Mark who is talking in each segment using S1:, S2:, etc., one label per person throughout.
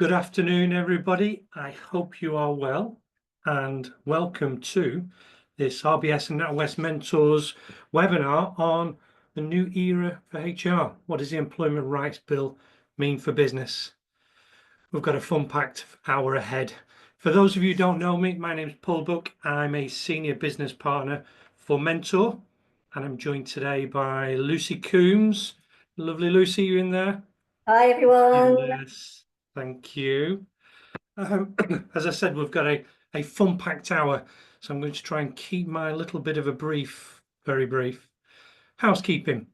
S1: Good afternoon, everybody. I hope you are well, and welcome to this RBS and NatWest Mentors webinar on the new era for HR. What does the Employment Rights Bill mean for business? We've got a fun-packed hour ahead. For those of you who don't know me, my name is Paul Buck. I'm a senior business partner for Mentor, and I'm joined today by Lucy Coombs. Lovely Lucy, you in there?
S2: Hi, everyone.
S1: Yes, thank you. As I said, we've got a fun-packed hour, so I'm going to try and keep my little bit of a brief, very brief. Housekeeping.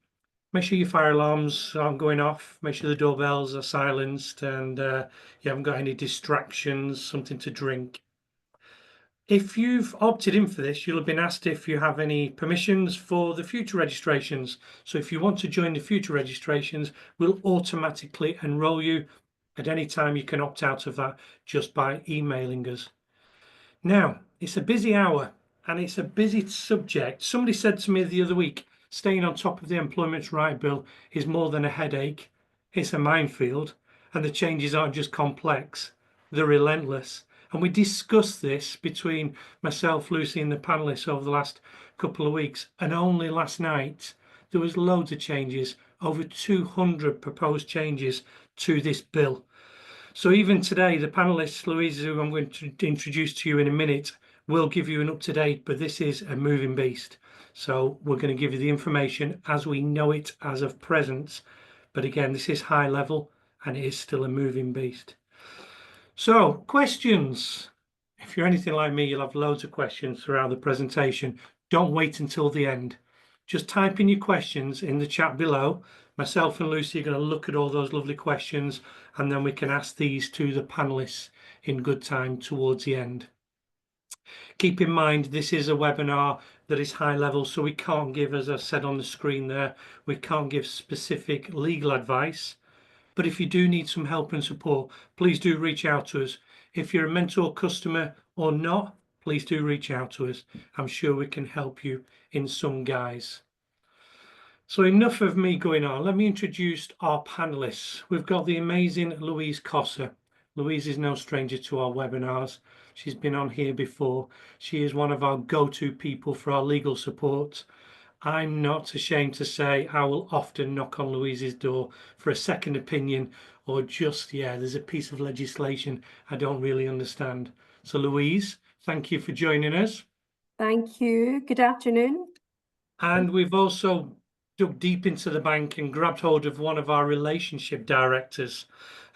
S1: Make sure your fire alarms aren't going off. Make sure the doorbells are silenced and you haven't got any distractions, something to drink. If you've opted in for this, you'll have been asked if you have any permissions for the future registrations. So if you want to join the future registrations, we'll automatically enroll you. At any time, you can opt out of that just by emailing us. Now, it's a busy hour and it's a busy subject. Somebody said to me the other week, staying on top of the Employment Rights Bill is more than a headache. It's a minefield, and the changes aren't just complex, they're relentless. And we discussed this between myself, Lucy, and the panelists over the last couple of weeks. And only last night, there was loads of changes, over 200 proposed changes to this bill. So even today, the panelists, Louise, who I'm going to introduce to you in a minute, will give you an up-to-date, but this is a moving beast. So we're going to give you the information as we know it as of present. But again, this is high level and it is still a moving beast. So questions. If you're anything like me, you'll have loads of questions throughout the presentation. Don't wait until the end. Just type in your questions in the chat below. Myself and Lucy are going to look at all those lovely questions, and then we can ask these to the panelists in good time towards the end. Keep in mind, this is a webinar that is high level, so we can't give, as I said on the screen there, we can't give specific legal advice. But if you do need some help and support, please do reach out to us. If you're a Mentor customer or not, please do reach out to us. I'm sure we can help you in some guise. So enough of me going on. Let me introduce our panelists. We've got the amazing Louise Cossa. Louise is no stranger to our webinars. She's been on here before. She is one of our go-to people for our legal support. I'm not ashamed to say I will often knock on Louise's door for a second opinion, or just, there's a piece of legislation I don't really understand. So Louise, thank you for joining us.
S3: Thank you. Good afternoon.
S1: And we've also dug deep into the bank and grabbed hold of one of our relationship directors.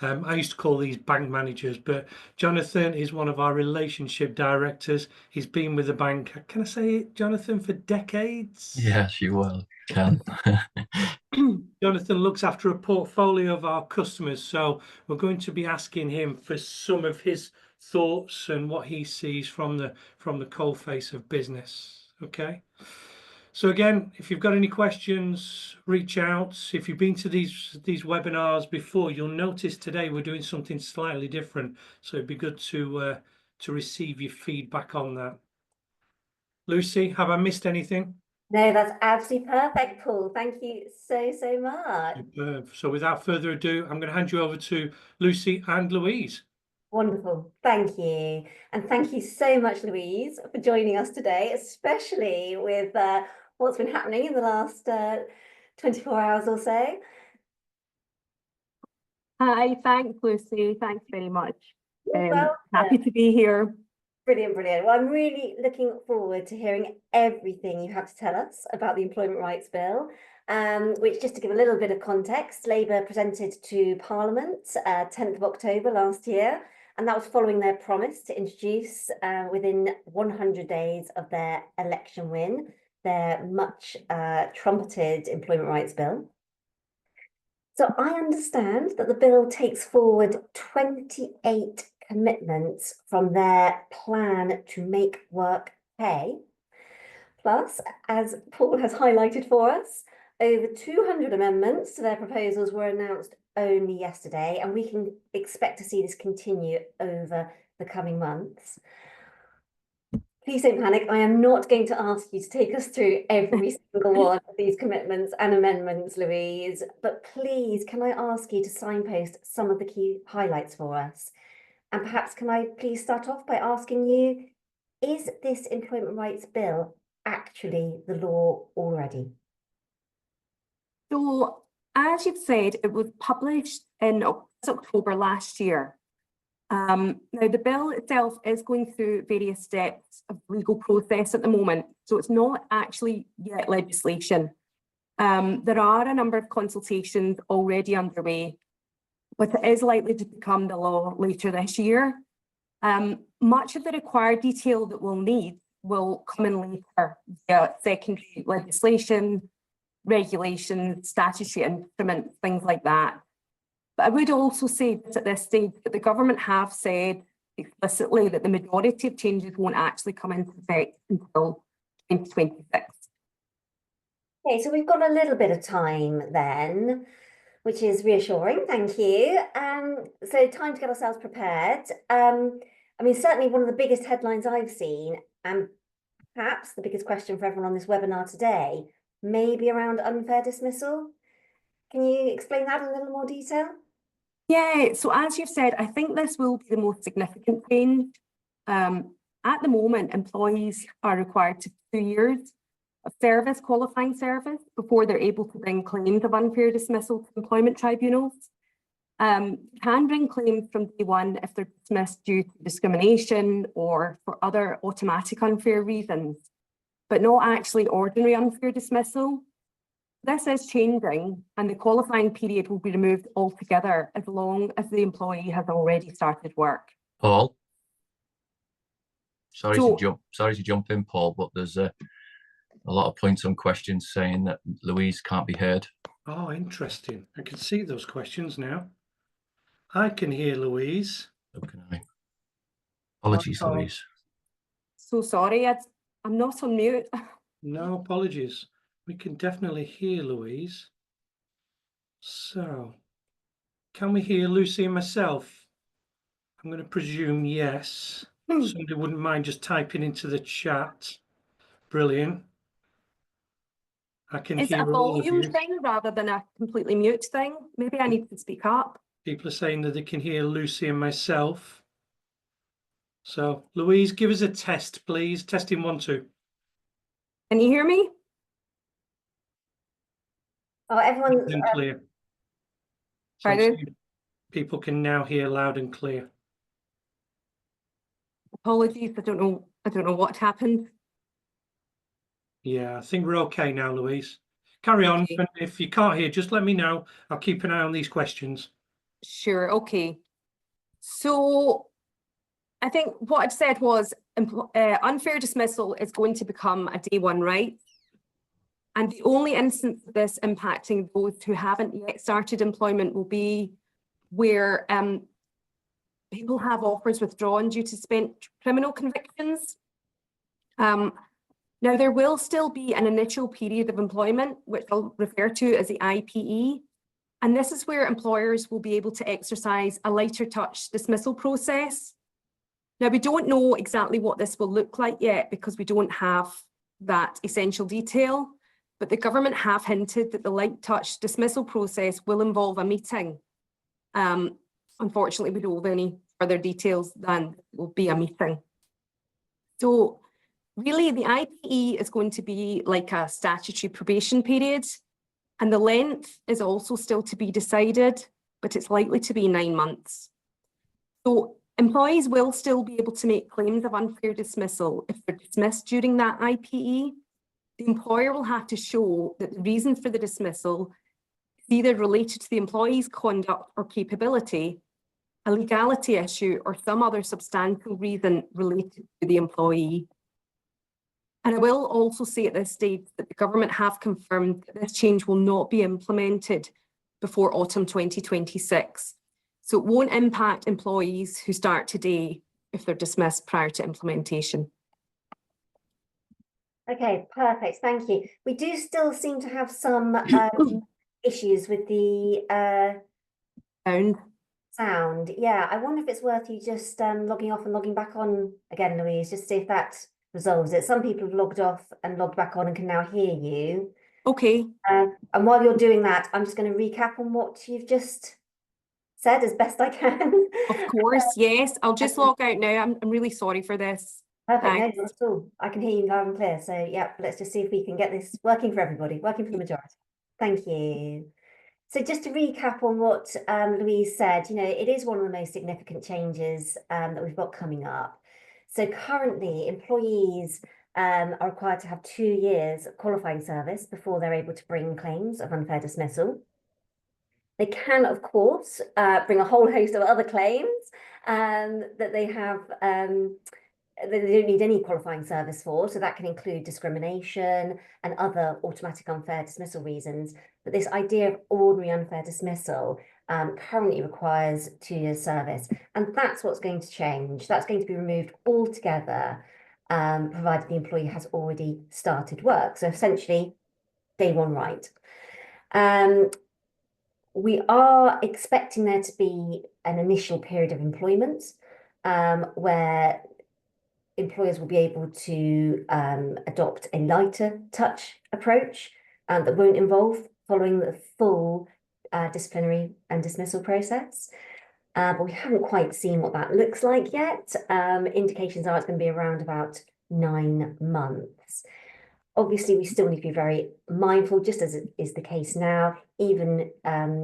S1: I used to call these bank managers, but Jonathan is one of our relationship directors. He's been with the bank, can I say it, Jonathan, for decades?
S4: Yes, you will, can.
S1: Jonathan looks after a portfolio of our customers, so we're going to be asking him for some of his thoughts and what he sees from the coalface of business. Okay. So again, if you've got any questions, reach out. If you've been to these webinars before, you'll notice today we're doing something slightly different. So it'd be good to receive your feedback on that. Lucy, have I missed anything?
S2: No, that's absolutely perfect, Paul. Thank you so much.
S1: Superb. So without further ado, I'm going to hand you over to Lucy and Louise.
S2: Wonderful. Thank you. And thank you so much, Louise, for joining us today, especially with what's been happening in the last 24 hours or so.
S3: Hi, thanks, Lucy. Thanks very much.
S2: Well,
S3: happy to be here.
S2: Brilliant. Well, I'm really looking forward to hearing everything you have to tell us about the Employment Rights Bill, which, just to give a little bit of context, Labour presented to Parliament 10th of October last year, and that was following their promise to introduce within 100 days of their election win, their much trumpeted Employment Rights Bill. So I understand that the bill takes forward 28 commitments from their plan to make work pay. Plus, as Paul has highlighted for us, over 200 amendments to their proposals were announced only yesterday, and we can expect to see this continue over the coming months. Please don't panic. I am not going to ask you to take us through every single one of these commitments and amendments, Louise, but please, can I ask you to signpost some of the key highlights for us? And perhaps can I please start off by asking you, is this employment rights bill actually the law already?
S3: So, as you've said, it was published in October last year. Now, the bill itself is going through various steps of legal process at the moment, so it's not actually yet legislation. There are a number of consultations already underway, but it is likely to become the law later this year. Much of the required detail that we'll need will come in later via secondary legislation, regulations, statutory instruments, things like that. But I would also say that at this stage that the government have said explicitly that the majority of changes won't actually come into effect until 2026.
S2: Okay, so we've got a little bit of time then, which is reassuring, thank you. So time to get ourselves prepared. I mean, certainly one of the biggest headlines I've seen, and perhaps the biggest question for everyone on this webinar today, may be around unfair dismissal. Can you explain that in a little more detail?
S3: Yeah, so as you've said, I think this will be the most significant change. At the moment, employees are required to 2 years of service, qualifying service, before they're able to bring claims of unfair dismissal to employment tribunals. Can bring claims from day one if they're dismissed due to discrimination or for other automatic unfair reasons, but not actually ordinary unfair dismissal. This is changing, and the qualifying period will be removed altogether as long as the employee has already started work.
S4: Paul, sorry to jump in, Paul, but there's a lot of points on questions saying that Louise can't be heard.
S1: Oh, interesting. I can see those questions now. I can hear Louise.
S4: So can I? Apologies,
S1: Oh.
S4: Louise.
S3: So sorry, I'm not on mute.
S1: No apologies. We can definitely hear Louise. So, can we hear Lucy and myself? I'm going to presume yes. Somebody wouldn't mind just typing into the chat. Brilliant. I can
S3: Is it
S1: hear
S3: a
S1: all of
S3: volume
S1: you.
S3: thing rather than a completely mute thing? Maybe I need to speak up.
S1: People are saying that they can hear Lucy and myself. So, Louise, give us a test, please. Testing 1, 2.
S3: Can you hear me?
S2: Oh, everyone's
S1: And clear. So I'm
S3: Pardon?
S1: saying people can now hear loud and clear.
S3: Apologies, I don't know what happened.
S1: Yeah, I think we're okay now, Louise. Carry on.
S3: Okay.
S1: And if you can't hear, just let me know. I'll keep an eye on these questions.
S3: Sure, okay. So I think what I've said was unfair dismissal is going to become a day one right. And the only instance of this impacting those who haven't yet started employment will be where people have offers withdrawn due to spent criminal convictions. Now, there will still be an initial period of employment, which I'll refer to as the IPE. And this is where employers will be able to exercise a lighter touch dismissal process. Now, we don't know exactly what this will look like yet because we don't have that essential detail, but the government have hinted that the light touch dismissal process will involve a meeting. Unfortunately, we don't have any further details than it will be a meeting. So really, the IPE is going to be like a statutory probation period, and the length is also still to be decided, but it's likely to be 9 months. So employees will still be able to make claims of unfair dismissal if they're dismissed during that IPE. The employer will have to show that the reason for the dismissal is either related to the employee's conduct or capability, a legality issue, or some other substantial reason related to the employee. And I will also say at this stage that the government have confirmed that this change will not be implemented before autumn 2026. So it won't impact employees who start today if they're dismissed prior to implementation.
S2: okay, perfect, thank you. We do still seem to have some issues with the sound. Yeah, I wonder if it's worth you just logging off and logging back on again, Louise, just see if that resolves it. Some people have logged off and logged back on and can now hear you.
S3: Okay,
S2: And while you're doing that, I'm just going to recap on what you've just said as best I can.
S3: of course, yes. I'll just log out now. I'm really sorry for this.
S2: Perfect, no,
S3: Thanks.
S2: not at all. I can hear you loud and clear. So yeah, let's just see if we can get this working for everybody, working for the majority. Thank you. So just to recap on what Louise said, you know, it is one of the most significant changes that we've got coming up. So currently, employees are required to have 2 years of qualifying service before they're able to bring claims of unfair dismissal. They can, of course, bring a whole host of other claims that they have that they don't need any qualifying service for. So that can include discrimination and other automatic unfair dismissal reasons. But this idea of ordinary unfair dismissal currently requires 2 years service. And that's what's going to change. That's going to be removed altogether, provided the employee has already started work. So essentially, day one right. We are expecting there to be an initial period of employment where employers will be able to adopt a lighter touch approach that won't involve following the full disciplinary and dismissal process. But we haven't quite seen what that looks like yet. Indications are it's going to be around about 9 months. Obviously, we still need to be very mindful, just as it is the case now, even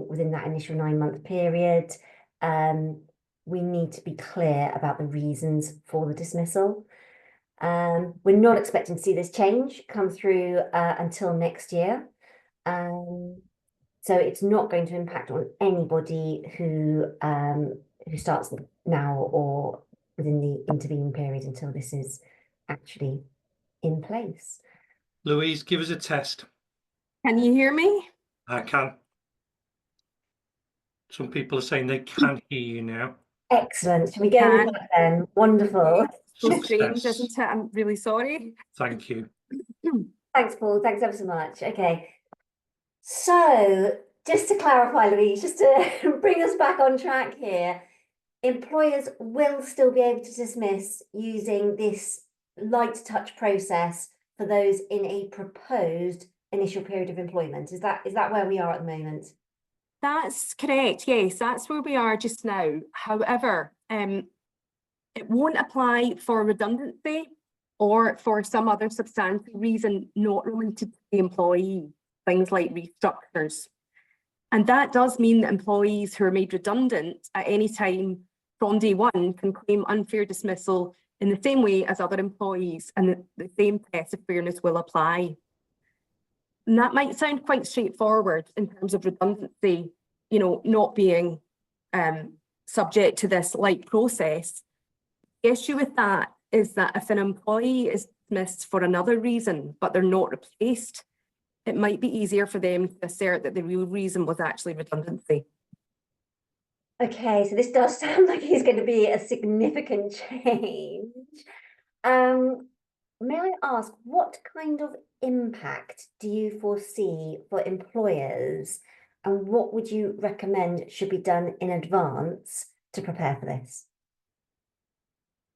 S2: within that initial 9-month period. We need to be clear about the reasons for the dismissal. We're not expecting to see this change come through until next year. So it's not going to impact on anybody who starts now or within the intervening period until this is actually in place.
S1: Louise, give us a test.
S3: Can you hear me?
S1: I can. Some people are saying they can hear you now.
S2: Excellent. Shall we go with that then? Wonderful.
S3: So strange,
S1: Success.
S3: isn't it? I'm really sorry.
S1: Thank you.
S2: Thanks, Paul. Thanks ever so much. Okay. So just to clarify, Louise, just to bring us back on track here, employers will still be able to dismiss using this light touch process for those in a proposed initial period of employment. Is that where we are at the moment?
S3: That's correct. Yes, that's where we are just now. However, it won't apply for redundancy or for some other substantial reason not related to the employee, things like restructures. And that does mean that employees who are made redundant at any time from day one can claim unfair dismissal in the same way as other employees, and the same test of fairness will apply. And that might sound quite straightforward in terms of redundancy, you know, not being subject to this light process. The issue with that is that if an employee is dismissed for another reason, but they're not replaced, it might be easier for them to assert that the real reason was actually redundancy.
S2: Okay, so this does sound like it's going to be a significant change. May I ask, what kind of impact do you foresee for employers, and what would you recommend should be done in advance to prepare for this?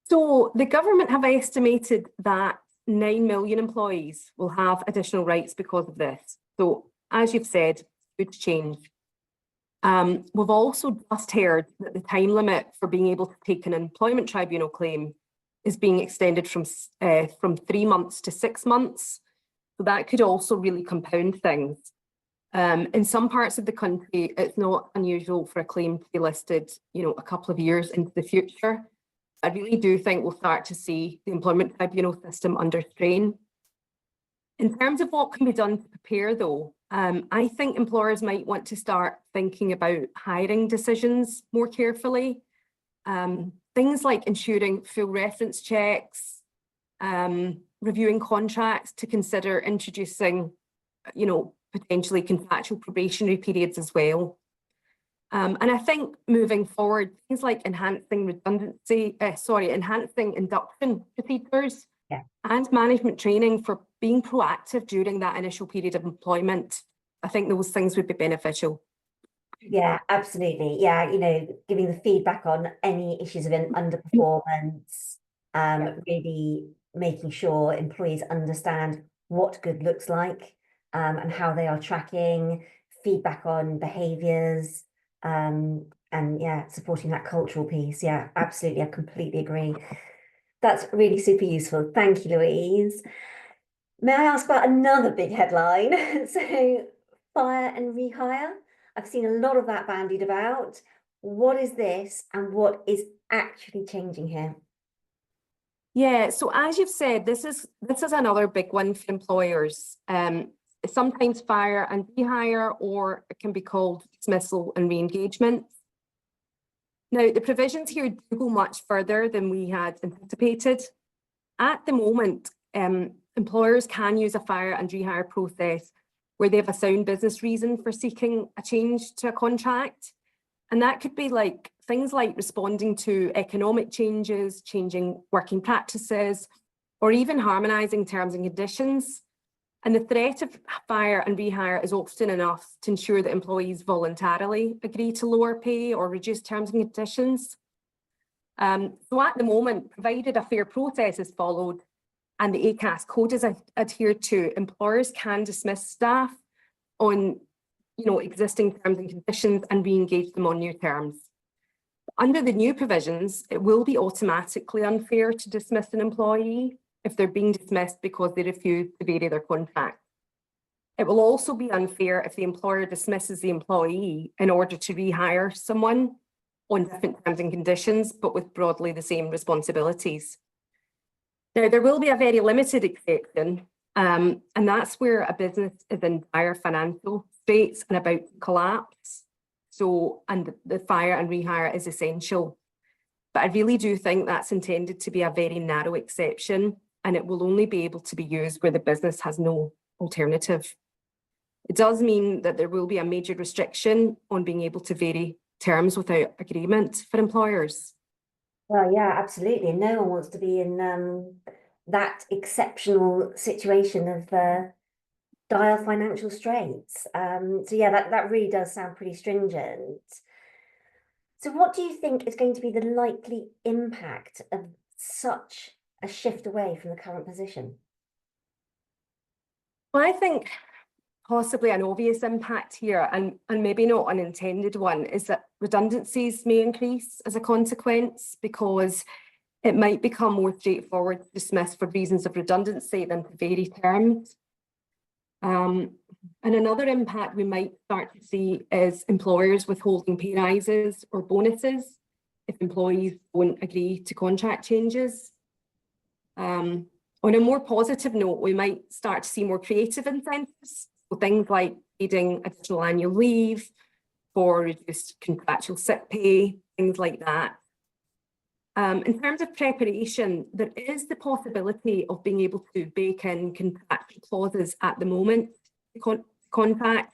S3: So the government have estimated that 9 million employees will have additional rights because of this. So as you've said, huge change. We've also just heard that the time limit for being able to take an employment tribunal claim is being extended from 3 months to 6 months. So that could also really compound things. In some parts of the country, it's not unusual for a claim to be listed, you know, a couple of years into the future. I really do think we'll start to see the employment tribunal system under strain. In terms of what can be done to prepare though, I think employers might want to start thinking about hiring decisions more carefully. Things like ensuring full reference checks, reviewing contracts to consider introducing, you know, potentially contractual probationary periods as well. And I think moving forward, things like enhancing induction procedures and management training for being proactive during that initial period of employment, I think those things would be beneficial.
S2: Yeah, absolutely. Yeah, you know, giving the feedback on any issues of underperformance, really making sure employees understand what good looks like, and how they are tracking, feedback on behaviours, and yeah, supporting that cultural piece. Yeah, absolutely, I completely agree. That's really super useful. Thank you, Louise. May I ask about another big headline? So, fire and rehire. I've seen a lot of that bandied about. What is this, and what is actually changing here?
S3: Yeah, so as you've said, this is another big one for employers. Sometimes fire and rehire, or it can be called dismissal and re-engagement. Now, the provisions here do go much further than we had anticipated. At the moment, employers can use a fire and rehire process where they have a sound business reason for seeking a change to a contract. And that could be like things like responding to economic changes, changing working practices, or even harmonising terms and conditions. And the threat of fire and rehire is often enough to ensure that employees voluntarily agree to lower pay or reduce terms and conditions. So at the moment, provided a fair process is followed and the ACAS code is adhered to, employers can dismiss staff on existing terms and conditions and re-engage them on new terms. Under the new provisions, it will be automatically unfair to dismiss an employee if they're being dismissed because they refuse to vary their contract. It will also be unfair if the employer dismisses the employee in order to rehire someone on different terms and conditions, but with broadly the same responsibilities. Now, there will be a very limited exception, and that's where a business is in dire financial straits and about to collapse. And the fire and rehire is essential. But I really do think that's intended to be a very narrow exception, and it will only be able to be used where the business has no alternative. It does mean that there will be a major restriction on being able to vary terms without agreement for employers.
S2: Well, yeah, absolutely. And no one wants to be in that exceptional situation of dire financial straits. So yeah, that really does sound pretty stringent. So what do you think is going to be the likely impact of such a shift away from the current position?
S3: Well, I think possibly an obvious impact here, and maybe not an intended one, is that redundancies may increase as a consequence, because it might become more straightforward to dismiss for reasons of redundancy than to vary terms. And another impact we might start to see is employers withholding pay rises or bonuses if employees won't agree to contract changes. On a more positive note, we might start to see more creative incentives, so things like paid additional annual leave for reduced contractual sick pay, things like that. In terms of preparation, there is the possibility of being able to bake in contractual clauses at the moment to contract,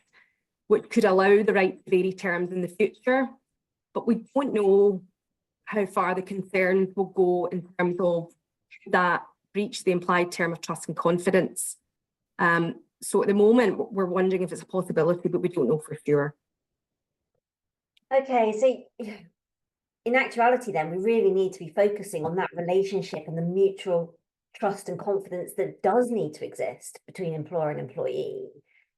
S3: which could allow the right to vary terms in the future. But we don't know how far the concerns will go in terms of that breach the implied term of trust and confidence. So at the moment, we're wondering if it's a possibility, but we don't know for sure.
S2: Okay, so in actuality then, we really need to be focusing on that relationship and the mutual trust and confidence that does need to exist between employer and employee,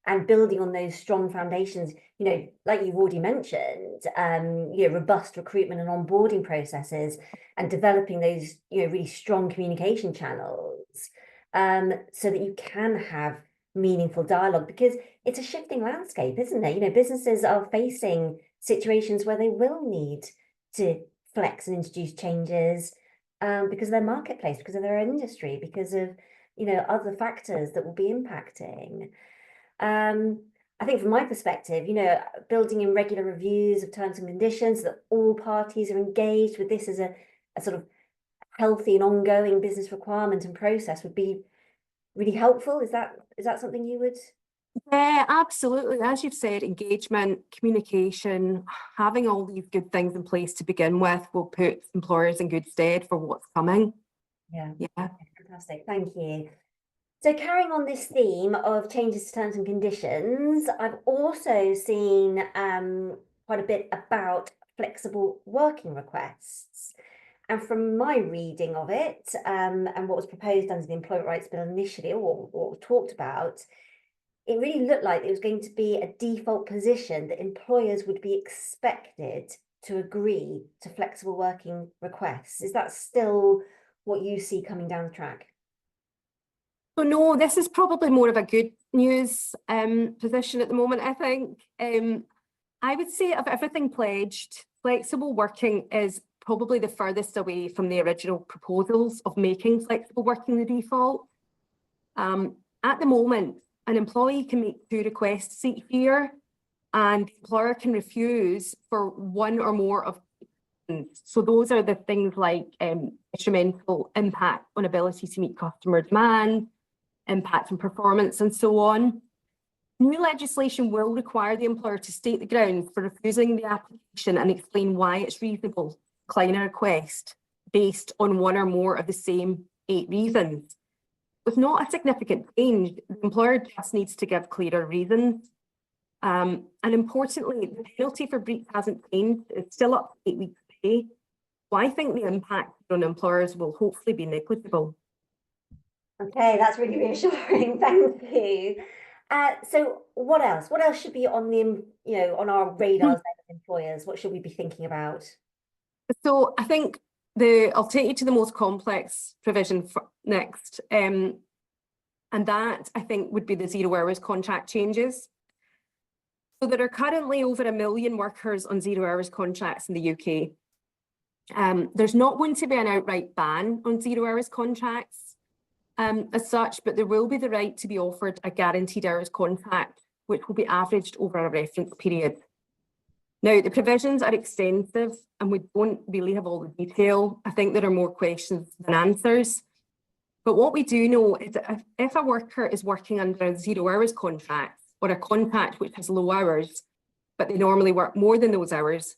S2: and building on those strong foundations, like you've already mentioned, robust recruitment and onboarding processes, and developing those, really strong communication channels, so that you can have meaningful dialogue, because it's a shifting landscape, isn't it? Businesses are facing situations where they will need to flex and introduce changes because of their marketplace, because of their industry, because of other factors that will be impacting. I think from my perspective, building in regular reviews of terms and conditions so that all parties are engaged with this as a sort of healthy and ongoing business requirement and process would be really helpful. Is that something you would?
S3: Yeah, absolutely. As you've said, engagement, communication, having all these good things in place to begin with will put employers in good stead for what's coming.
S2: Yeah.
S3: Yeah.
S2: Fantastic. Thank you. So carrying on this theme of changes to terms and conditions, I've also seen quite a bit about flexible working requests. And from my reading of it, and what was proposed under the Employment Rights Bill initially, or what was talked about, it really looked like it was going to be a default position that employers would be expected to agree to flexible working requests. Is that still what you see coming down the track?
S3: So no, this is probably more of a good news position at the moment, I think. I would say of everything pledged, flexible working is probably the furthest away from the original proposals of making flexible working the default. At the moment, an employee can make 2 requests each year, and the employer can refuse for 1 or more of them. So those are the things like detrimental impact on ability to meet customer demand, impact on performance, and so on. New legislation will require the employer to state the grounds for refusing the application and explain why it's reasonable to decline a request based on 1 or more of the same 8 reasons. With not a significant change, the employer just needs to give clearer reasons. And importantly, the penalty for breach hasn't changed. It's still up to 8 weeks pay. So I think the impact on employers will hopefully be negligible.
S2: Okay, that's really reassuring. Thank you. So what else? What else should be on the, on our radars as employers? What should we be thinking about?
S3: So I think I'll take you to the most complex provision next. And that I think would be the 0 hours contract changes. So there are currently over 1 million workers on 0 hours contracts in the UK. There's not going to be an outright ban on 0 hours contracts as such, but there will be the right to be offered a guaranteed hours contract, which will be averaged over a reference period. Now, the provisions are extensive and we don't really have all the detail. I think there are more questions than answers. But what we do know is that if a worker is working under a 0 hours contract or a contract which has low hours, but they normally work more than those hours,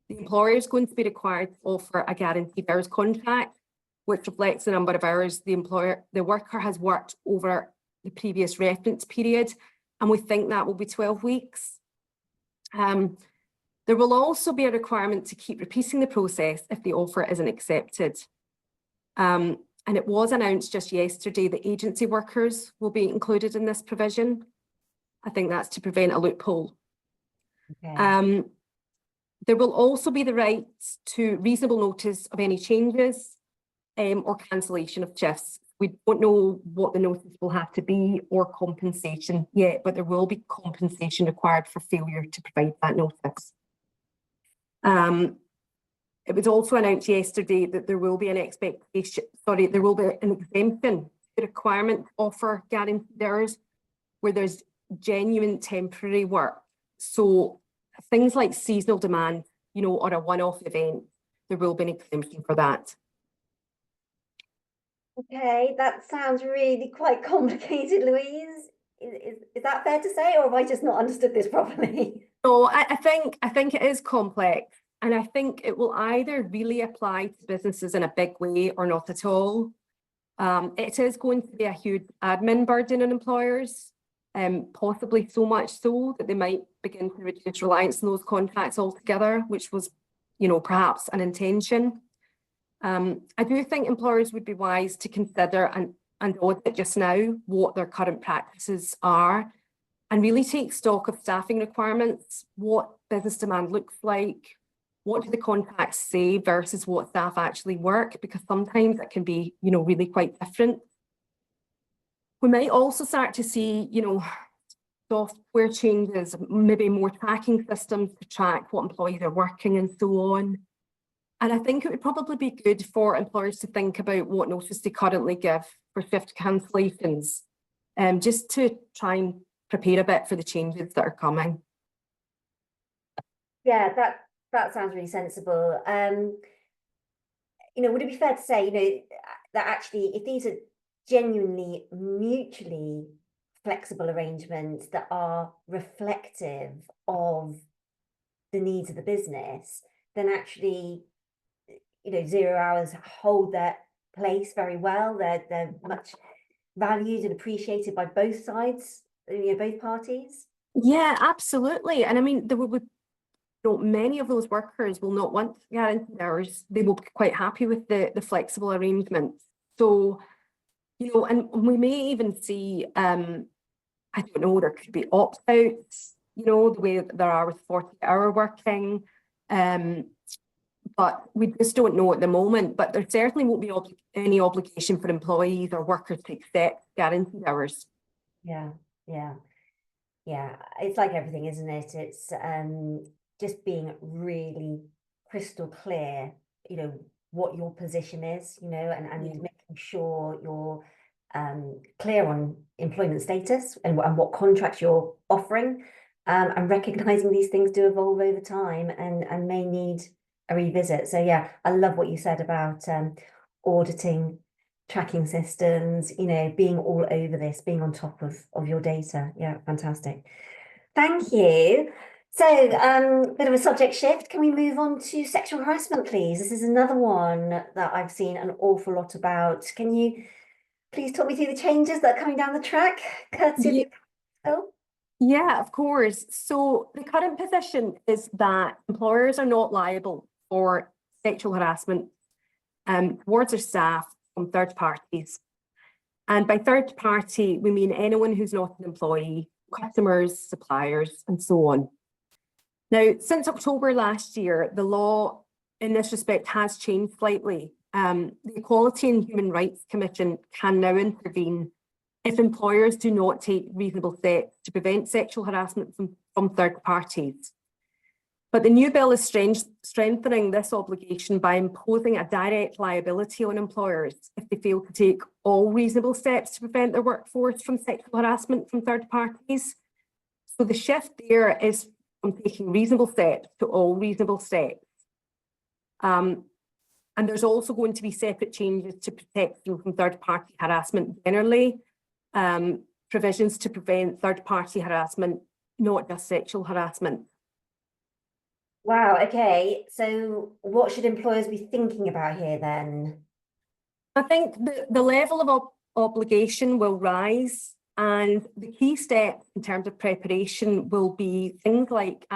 S3: the employer is going to be required to offer a guaranteed hours contract, which reflects the number of hours the worker has worked over the previous reference period. And we think that will be 12 weeks. There will also be a requirement to keep repeating the process if the offer isn't accepted. And it was announced just yesterday that agency workers will be included in this provision. I think that's to prevent a loophole.
S2: Okay.
S3: There will also be the right to reasonable notice of any changes or cancellation of shifts. We don't know what the notice will have to be or compensation yet, but there will be compensation required for failure to provide that notice. It was also announced yesterday that there will be an exemption to the requirement to offer guaranteed hours where there's genuine temporary work. So things like seasonal demand, or a one-off event, there will be an exemption for that.
S2: Okay, that sounds really quite complicated, Louise. Is that fair to say, or have I just not understood this properly?
S3: No, I think it is complex, and I think it will either really apply to businesses in a big way or not at all. It is going to be a huge admin burden on employers, possibly so much so that they might begin to reduce reliance on those contracts altogether, which was, perhaps an intention. I do think employers would be wise to consider and audit just now what their current practices are and really take stock of staffing requirements, what business demand looks like, what do the contracts say versus what staff actually work, because sometimes it can be, really quite different. We might also start to see, software changes, maybe more tracking systems to track what employees are working and so on. And I think it would probably be good for employers to think about what notice they currently give for shift cancellations, just to try and prepare a bit for the changes that are coming.
S2: Yeah, that sounds really sensible. Would it be fair to say, that actually, if these are genuinely mutually flexible arrangements that are reflective of the needs of the business, then actually, 0 hours hold their place very well. They're much valued and appreciated by both sides, both parties.
S3: Yeah, absolutely. And I mean, there would many of those workers will not want guaranteed hours. They will be quite happy with the flexible arrangements. So, and we may even see, I don't know, there could be opt-outs, the way that there are with 40-hour working. But we just don't know at the moment. But there certainly won't be any obligation for employees or workers to accept guaranteed hours.
S2: Yeah. It's like everything, isn't it? It's just being really crystal clear, what your position is, and making sure you're clear on employment status and what contracts you're offering, and recognizing these things do evolve over time and may need a revisit. So yeah, I love what you said about auditing, tracking systems, being all over this, being on top of your data. Yeah, fantastic. Thank you. So bit of a subject shift. Can we move on to sexual harassment, please? This is another one that I've seen an awful lot about. Can you please talk me through the changes that are coming down the track, courtesy of you?
S3: Yeah, of course. So the current position is that employers are not liable for sexual harassment towards their staff from third parties. And by third party, we mean anyone who's not an employee, customers, suppliers, and so on. Now, since October last year, the law in this respect has changed slightly. The Equality and Human Rights Commission can now intervene if employers do not take reasonable steps to prevent sexual harassment from third parties. But the new bill is strengthening this obligation by imposing a direct liability on employers if they fail to take all reasonable steps to prevent their workforce from sexual harassment from third parties. So the shift there is from taking reasonable steps to all reasonable steps. And there's also going to be separate changes to protection from third-party harassment generally, provisions to prevent third-party harassment, not just sexual harassment.
S2: Wow, okay. So what should employers be thinking about here then?
S3: I think the level of obligation will rise, and the key steps in terms of preparation will be things like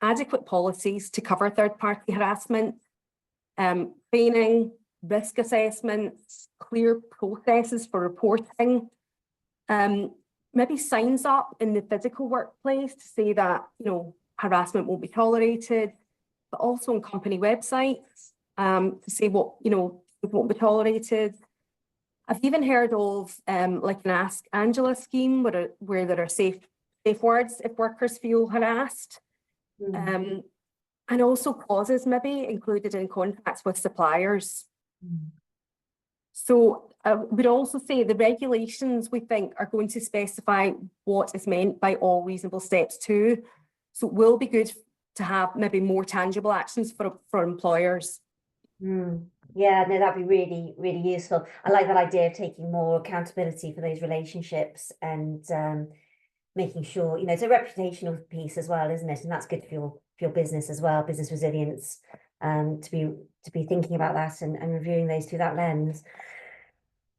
S3: adequate policies to cover third-party harassment, training, risk assessments, clear processes for reporting, maybe signs up in the physical workplace to say that, harassment won't be tolerated, but also on company websites to say what, won't be tolerated. I've even heard of like an Ask Angela scheme where there are safe words if workers feel harassed.
S2: Mm.
S3: And also clauses maybe included in contracts with suppliers.
S2: Mm.
S3: So we'd also say the regulations we think are going to specify what is meant by all reasonable steps too. So it will be good to have maybe more tangible actions for employers.
S2: Mm. Yeah, no, that'd be really, really useful. I like that idea of taking more accountability for those relationships and making sure, it's a reputational piece as well, isn't it? And that's good for your business as well, business resilience, to be thinking about that and reviewing those through that lens.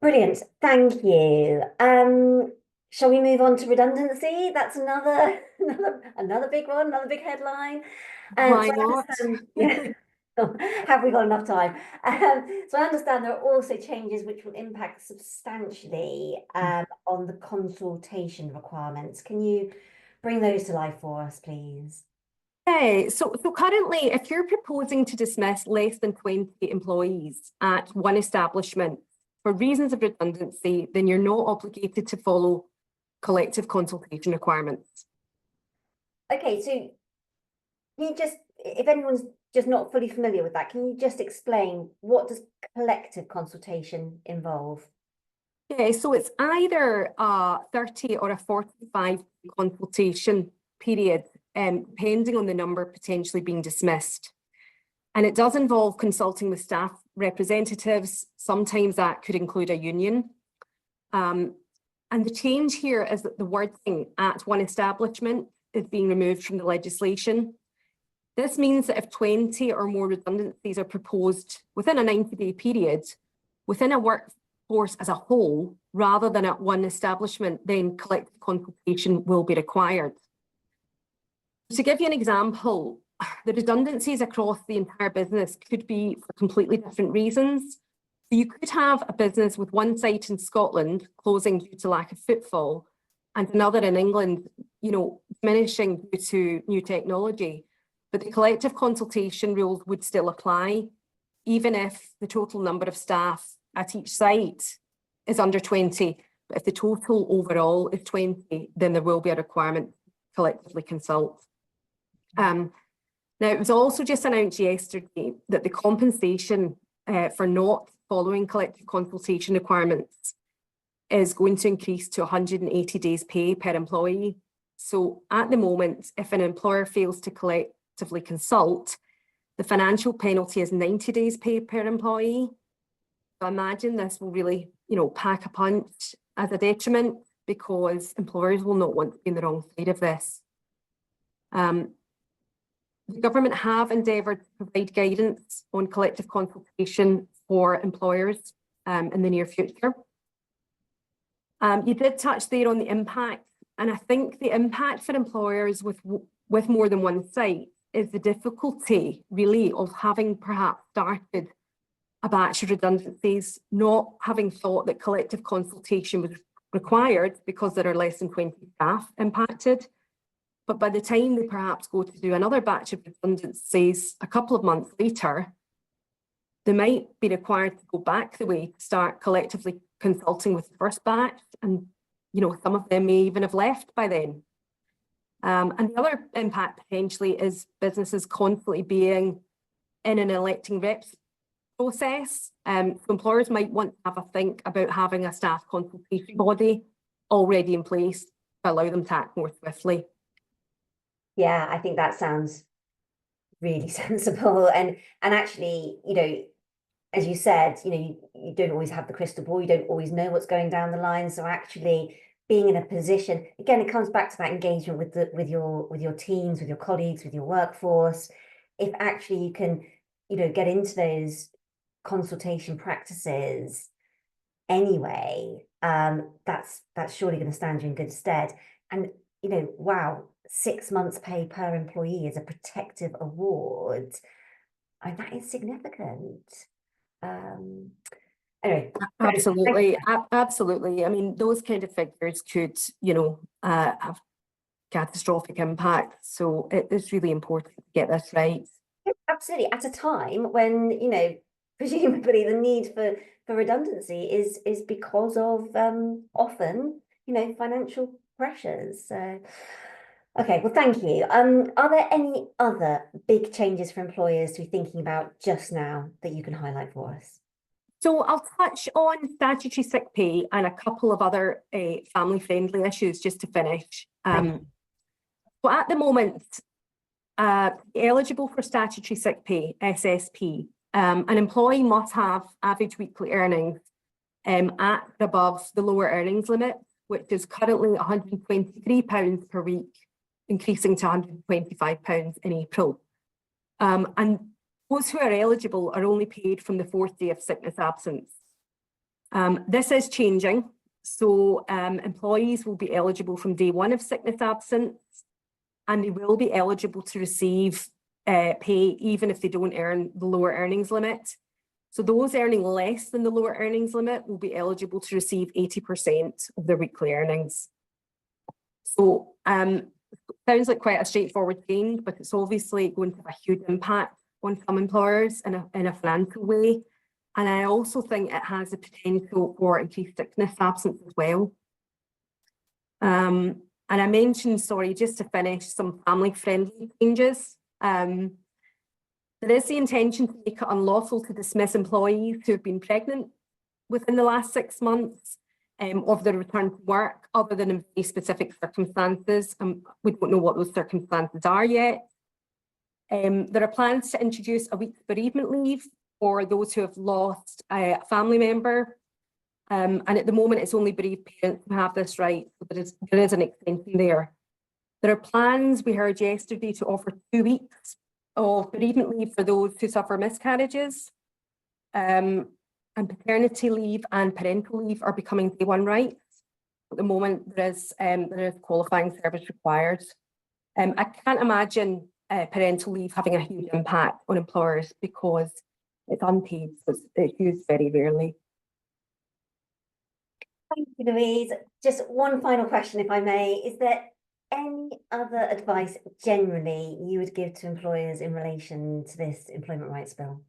S2: Brilliant, thank you. Shall we move on to redundancy? That's another big one, another big headline.
S3: Why
S2: so
S3: not?
S2: Have we got enough time? So I understand there are also changes which will impact substantially on the consultation requirements. Can you bring those to life for us, please?
S3: Okay, so currently, if you're proposing to dismiss less than 20 employees at one establishment for reasons of redundancy, then you're not obligated to follow collective consultation requirements. Okay, so
S2: can you just, if anyone's just not fully familiar with that, can you just explain what does collective consultation involve?
S3: Yeah, so it's either a 30 or a 45 consultation period, depending on the number potentially being dismissed. And it does involve consulting with staff representatives. Sometimes that could include a union. And the change here is that the wording at one establishment is being removed from the legislation. This means that if 20 or more redundancies are proposed within a 90-day period, within a workforce as a whole, rather than at one establishment, then collective consultation will be required. To give you an example, the redundancies across the entire business could be for completely different reasons. You could have a business with one site in Scotland closing due to lack of footfall and another in England, diminishing due to new technology. But the collective consultation rules would still apply, even if the total number of staff at each site is under 20. But if the total overall is 20, then there will be a requirement to collectively consult. Now, it was also just announced yesterday that the compensation for not following collective consultation requirements is going to increase to 180 days pay per employee. So at the moment, if an employer fails to collectively consult, the financial penalty is 90 days pay per employee. So imagine this will really, pack a punch as a detriment, because employers will not want to be on the wrong side of this. The government have endeavoured to provide guidance on collective consultation for employers in the near future. You did touch there on the impact, and I think the impact for employers with more than one site is the difficulty really of having perhaps started a batch of redundancies, not having thought that collective consultation was required because there are less than 20 staff impacted. But by the time they perhaps go to do another batch of redundancies a couple of months later, they might be required to go back the way to start collectively consulting with the first batch. And, some of them may even have left by then. And the other impact potentially is businesses constantly being in an electing reps process. So employers might want to have a think about having a staff consultation body already in place to allow them to act more swiftly.
S2: Yeah, I think that sounds really sensible. And actually, as you said, you don't always have the crystal ball, you don't always know what's going down the line. So actually being in a position, again, it comes back to that engagement with your teams, with your colleagues, with your workforce. If actually you can, get into those consultation practices anyway, that's surely going to stand you in good stead. And wow, 6 months pay per employee is a protective award. That is significant. Anyway,
S3: absolutely. Absolutely. I mean, those kind of figures could, have catastrophic impact. So it is really important to get this right.
S2: Absolutely. At a time when, presumably the need for redundancy is because of often, financial pressures. So, okay, well, thank you. Are there any other big changes for employers to be thinking about just now that you can highlight for us?
S3: So I'll touch on statutory sick pay and a couple of other family-friendly issues just to finish. So at the moment, eligible for statutory sick pay, SSP, an employee must have average weekly earnings at above the lower earnings limit, which is currently £123 per week, increasing to £125 in April. And those who are eligible are only paid from the 4th day of sickness absence. This is changing. So employees will be eligible from day 1 of sickness absence, and they will be eligible to receive pay even if they don't earn the lower earnings limit. So those earning less than the lower earnings limit will be eligible to receive 80% of their weekly earnings. So sounds like quite a straightforward change, but it's obviously going to have a huge impact on some employers in a financial way. And I also think it has the potential for increased sickness absence as well. And I mentioned, sorry, just to finish, some family-friendly changes. There is the intention to make it unlawful to dismiss employees who have been pregnant within the last 6 months of their return to work, other than in very specific circumstances. We don't know what those circumstances are yet. There are plans to introduce a week's bereavement leave for those who have lost a family member. And at the moment, it's only bereaved parents who have this right. So there is an extension there. There are plans, we heard yesterday, to offer 2 weeks of bereavement leave for those who suffer miscarriages. And paternity leave and parental leave are becoming day 1 rights. At the moment, there is qualifying service required. I can't imagine parental leave having a huge impact on employers because it's unpaid, so it's used very rarely.
S2: Thank you, Louise. Just one final question, if I may. Is there any other advice generally you would give to employers in relation to this employment rights bill?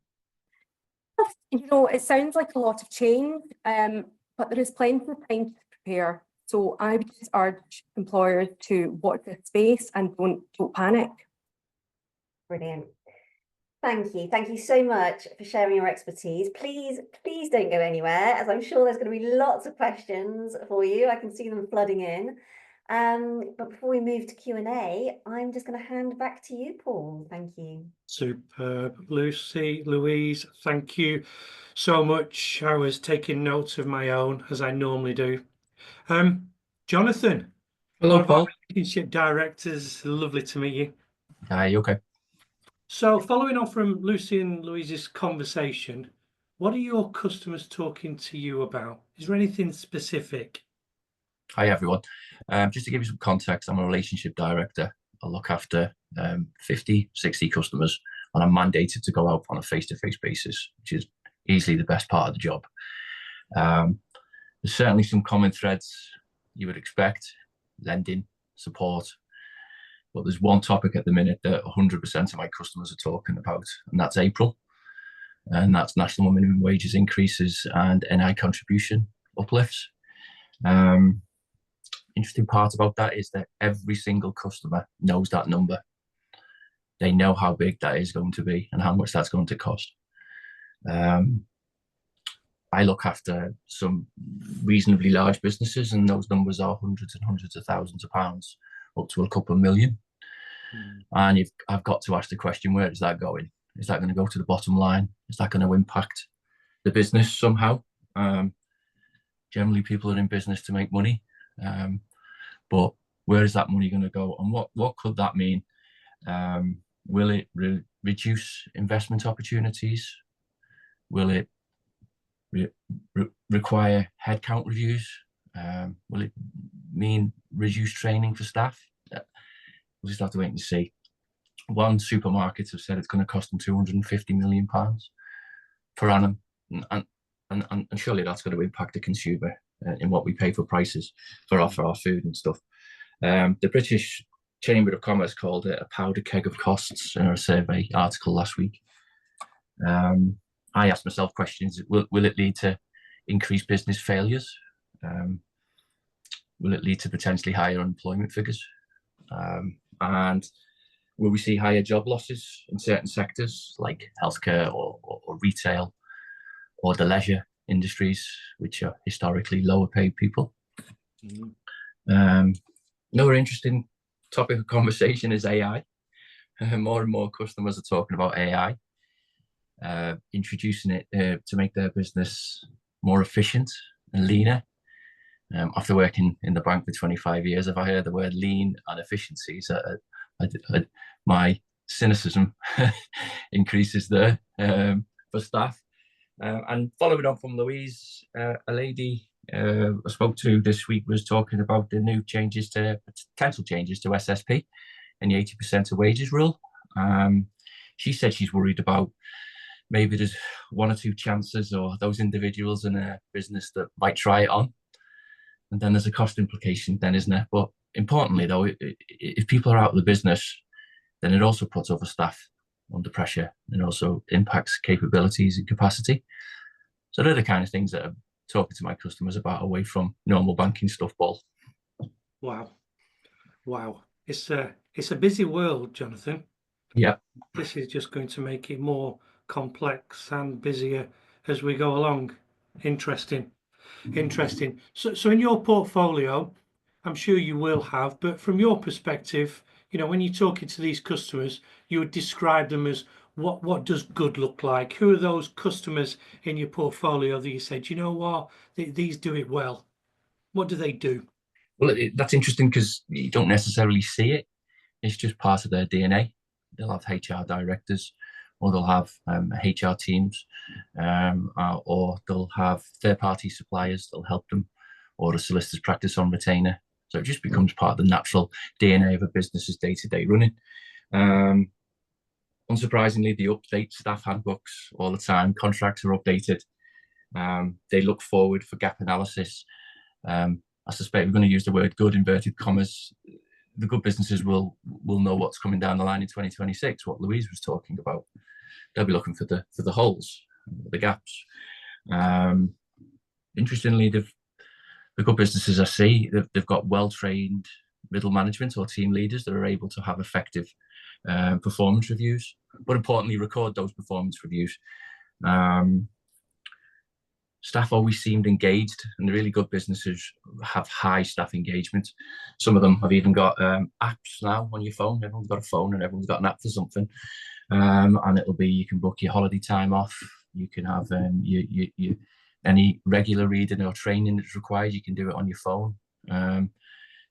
S3: You know, it sounds like a lot of change, but there is plenty of time to prepare. So I would just urge employers to watch this space and don't panic.
S2: Brilliant. Thank you. Thank you so much for sharing your expertise. Please don't go anywhere, as I'm sure there's going to be lots of questions for you. I can see them flooding in. But before we move to Q&A, I'm just going to hand back to you, Paul. Thank you.
S1: Superb. Lucy, Louise, thank you so much. I was taking notes of my own, as I normally do. Jonathan.
S4: Hello,
S1: one of our
S4: Paul.
S1: relationship directors. Lovely to meet you.
S4: Hi, you okay?
S1: So following on from Lucy and Louise's conversation, what are your customers talking to you about? Is there anything specific?
S4: Hi, everyone. Just to give you some context, I'm a relationship director. I look after 50, 60 customers, and I'm mandated to go out on a face-to-face basis, which is easily the best part of the job. There's certainly some common threads you would expect: lending, support. But there's one topic at the minute that 100% of my customers are talking about, and that's April. And that's national minimum wages increases and NI contribution uplifts. Interesting part about that is that every single customer knows that number. They know how big that is going to be and how much that's going to cost. I look after some reasonably large businesses, and those numbers are hundreds and hundreds of thousands of pounds, up to a couple of million. And I've got to ask the question, where is that going? Is that going to go to the bottom line? Is that going to impact the business somehow? Generally, people are in business to make money. But where is that money going to go? And what could that mean? Will it reduce investment opportunities? Will it require headcount reviews? Will it mean reduced training for staff? We'll just have to wait and see. One supermarket have said it's going to cost them £250 million per annum, and surely that's going to impact the consumer in what we pay for prices for our food and stuff. The British Chamber of Commerce called it a powder keg of costs in a survey article last week. I asked myself questions: will it lead to increased business failures? Will it lead to potentially higher unemployment figures? And will we see higher job losses in certain sectors like healthcare or retail or the leisure industries, which are historically lower paid people? Another interesting topic of conversation is AI. More and more customers are talking about AI, introducing it to make their business more efficient and leaner. After working in the bank for 25 years, if I heard the word lean and efficiencies, my cynicism increases there for staff. And following on from Louise, a lady I spoke to this week was talking about the new potential changes to SSP and the 80% of wages rule. She said she's worried about maybe there's one or two chances or those individuals in a business that might try it on. And then there's a cost implication then, isn't there? But importantly, though, if people are out of the business, then it also puts other staff under pressure and also impacts capabilities and capacity. So they're the kind of things that I'm talking to my customers about away from normal banking stuff, Paul.
S1: Wow. It's a busy world, Jonathan.
S4: Yeah.
S1: This is just going to make it more complex and busier as we go along. Interesting. So in your portfolio, I'm sure you will have, but from your perspective, when you're talking to these customers, you would describe them as what does good look like? Who are those customers in your portfolio that you said, you know what, these do it well? What do they do?
S4: Well, that's interesting because you don't necessarily see it. It's just part of their DNA. They'll have HR directors, or they'll have HR teams, or they'll have third-party suppliers that'll help them, or a solicitor's practice on retainer. So it just becomes part of the natural DNA of a business's day-to-day running. Unsurprisingly, they update staff handbooks all the time. Contracts are updated. They look forward for gap analysis. I suspect we're going to use the word good, inverted commas. The good businesses will know what's coming down the line in 2026, what Louise was talking about. They'll be looking for the holes, the gaps. Interestingly, the good businesses I see, they've got well-trained middle management or team leaders that are able to have effective performance reviews, but importantly, record those performance reviews. Staff always seemed engaged, and the really good businesses have high staff engagement. Some of them have even got apps now on your phone. Everyone's got a phone and everyone's got an app for something. And it'll be, you can book your holiday time off. You can have any regular reading or training that's required, you can do it on your phone.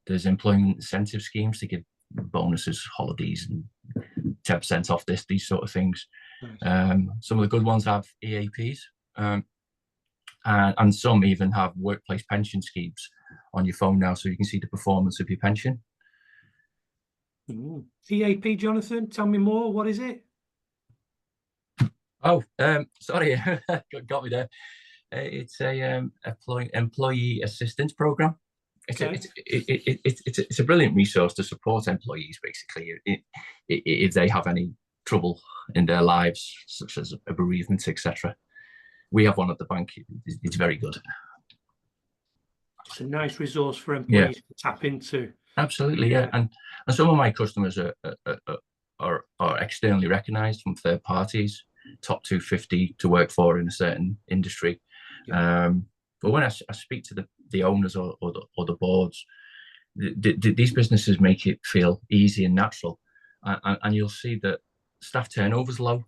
S4: There's employment incentive schemes to give bonuses, holidays, and 10% off these sort of things. Nice. Some of the good ones have EAPs. And some even have workplace pension schemes on your phone now, so you can see the performance of your pension.
S1: EAP, Jonathan, tell me more. What is it?
S4: Oh, sorry, got me there. It's a employee assistance program. It's a brilliant resource to support employees, basically, if they have any trouble in their lives, such as a bereavement, etc. We have one at the bank. It's very good.
S1: It's a nice resource for employees to tap into.
S4: Absolutely, yeah. And some of my customers are externally recognised from third parties, top 250 to work for in a certain industry. But when I speak to the owners or the boards, these businesses make it feel easy and natural, and you'll see that staff turnover is low.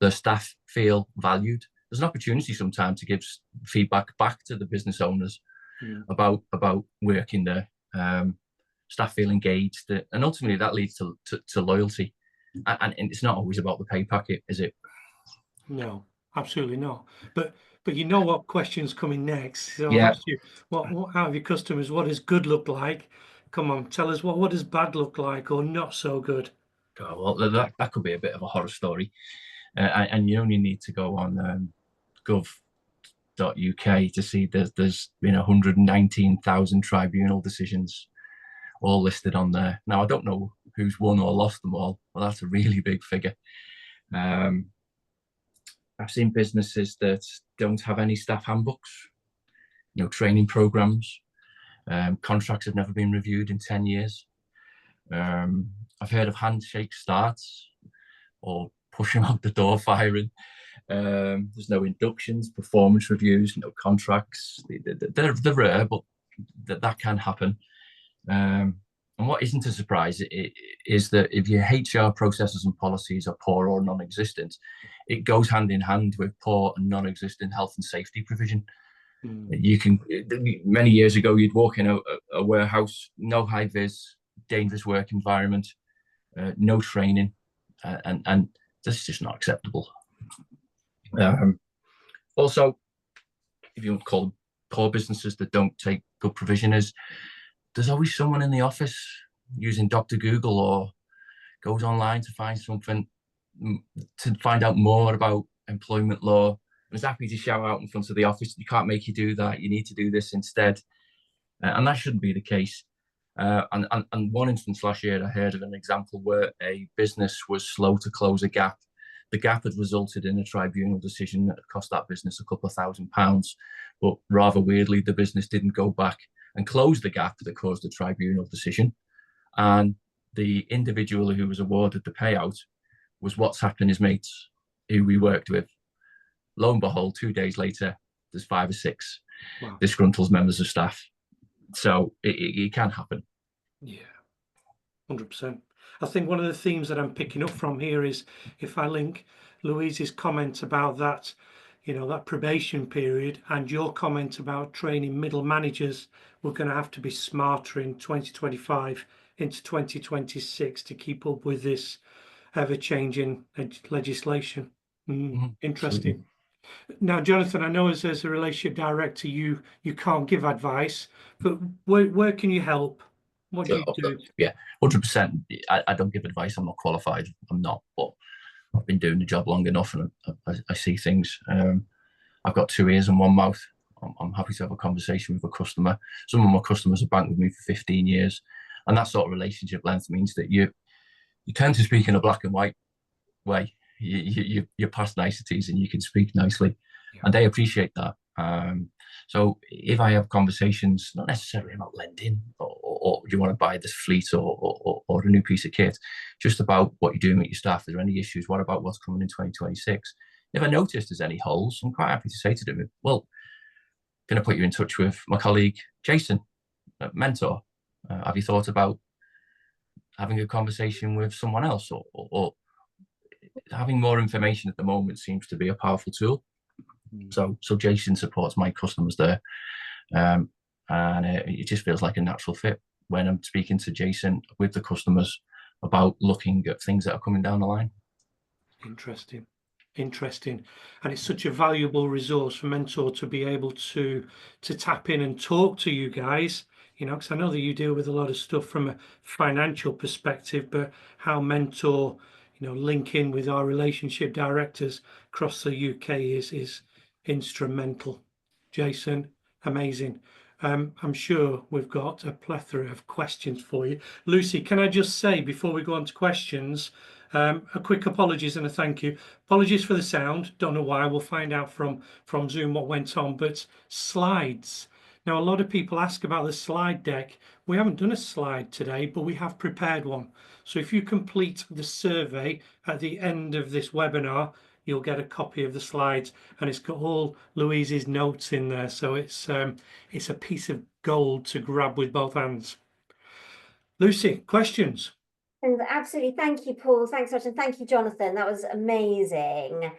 S4: The staff feel valued. There's an opportunity sometimes to give feedback back to the business owners about working there. Staff feel engaged, and ultimately that leads to loyalty. And it's not always about the pay packet, is it?
S1: No, absolutely not. But you know what question's coming next. So
S4: yeah.
S1: I'll ask you, what out of your customers, what does good look like? Come on, tell us what does bad look like, or not so good?
S4: Oh, well, that could be a bit of a horror story. And you only need to go on gov.uk to see there's 119,000 tribunal decisions all listed on there. Now, I don't know who's won or lost them all, but that's a really big figure. I've seen businesses that don't have any staff handbooks, training programs. Contracts have never been reviewed in 10 years. I've heard of handshake starts or push them out the door firing. There's no inductions, performance reviews, no contracts. They're rare, but that can happen. And what isn't a surprise is that if your HR processes and policies are poor or non-existent, it goes hand in hand with poor and non-existent health and safety provision. You can, many years ago, you'd walk in a warehouse, no high vis, dangerous work environment, no training, and this is just not acceptable. Also, if you want to call them poor businesses that don't take good provision, there's always someone in the office using Dr. Google or goes online to find something, to find out more about employment law. I was happy to shout out in front of the office, you can't make you do that, you need to do this instead. And that shouldn't be the case. And one instance last year, I heard of an example where a business was slow to close a gap. The gap had resulted in a tribunal decision that had cost that business a couple of £1,000. But rather weirdly, the business didn't go back and close the gap that caused the tribunal decision. And the individual who was awarded the payout was WhatsApping his mates who we worked with. Lo and behold, 2 days later, there's 5 or 6 disgruntled members of staff. So it can happen.
S1: Yeah, 100%. I think one of the themes that I'm picking up from here is, if I link Louise's comment about that, that probation period, and your comment about training middle managers, we're going to have to be smarter in 2025 into 2026 to keep up with this ever-changing legislation. Interesting. Now, Jonathan, I know as a relationship director, you can't give advice, but where can you help? What do you do?
S4: Yeah, 100%. I don't give advice. I'm not qualified. I'm not, but I've been doing the job long enough, and I see things. I've got 2 ears and 1 mouth. I'm happy to have a conversation with a customer. Some of my customers have banked with me for 15 years, and that sort of relationship length means that you tend to speak in a black and white way. You're past niceties, and you can speak nicely, and they appreciate that. So if I have conversations, not necessarily about lending or do you want to buy this fleet or a new piece of kit, just about what you're doing with your staff. Is there any issues? What about what's coming in 2026? If I notice there's any holes, I'm quite happy to say to them, well, can I put you in touch with my colleague, Jason, Mentor? Have you thought about having a conversation with someone else, or having more information at the moment seems to be a powerful tool. So Jason supports my customers there, and it just feels like a natural fit when I'm speaking to Jason with the customers about looking at things that are coming down the line.
S1: Interesting. And it's such a valuable resource for Mentor to be able to tap in and talk to you guys, you know, because I know that you deal with a lot of stuff from a financial perspective, but how Mentor, you know, link in with our relationship directors across the UK is instrumental. Jason, amazing. I'm sure we've got a plethora of questions for you. Lucy, can I just say before we go on to questions, a quick apologies and a thank you. Apologies for the sound. Don't know why. We'll find out from Zoom what went on. But slides. Now, a lot of people ask about the slide deck. We haven't done a slide today, but we have prepared one. So if you complete the survey at the end of this webinar, you'll get a copy of the slides, and it's got all Louise's notes in there. So it's a piece of gold to grab with both hands. Lucy, questions?
S2: Absolutely. Thank you, Paul. Thanks so much. And thank you, Jonathan. That was amazing.